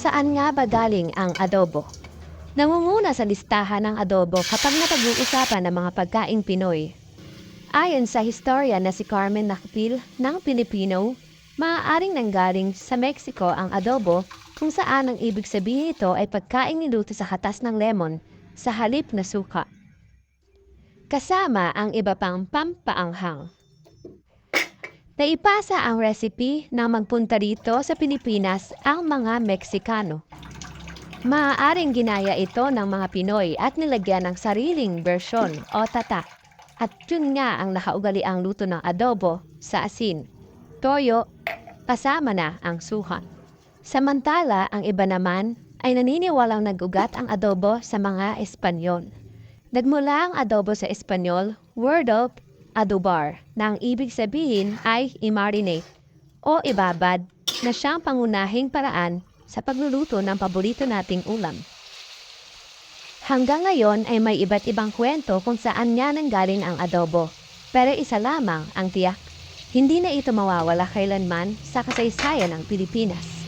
Saan nga ba galing ang adobo? Nangunguna sa listahan ng adobo kapag napag-uusapan ng mga pagkaing Pinoy. Ayon sa historia na si Carmen Nakpil ng Pilipino, maaaring nanggaling sa Mexico ang adobo kung saan ang ibig sabihin nito ay pagkaing niluto sa katas ng lemon sa halip na suka. Kasama ang iba pang pampaanghang. Naipasa ang recipe na magpunta rito sa Pilipinas ang mga Meksikano. Maaaring ginaya ito ng mga Pinoy at nilagyan ng sariling bersyon o tatak. At yun nga ang nakaugaliang luto ng adobo sa asin, toyo, kasama na ang suha. Samantala, ang iba naman ay naniniwalang nag-ugat ang adobo sa mga Espanyol. Nagmula ang adobo sa Espanyol, word of adobar, na ang ibig sabihin ay i-marinate o ibabad na siyang pangunahing paraan sa pagluluto ng paborito nating ulam. Hanggang ngayon ay may iba't ibang kwento kung saan nga nanggaling ang adobo. Pero isa lamang ang tiyak, hindi na ito mawawala kailanman sa kasaysayan ng Pilipinas.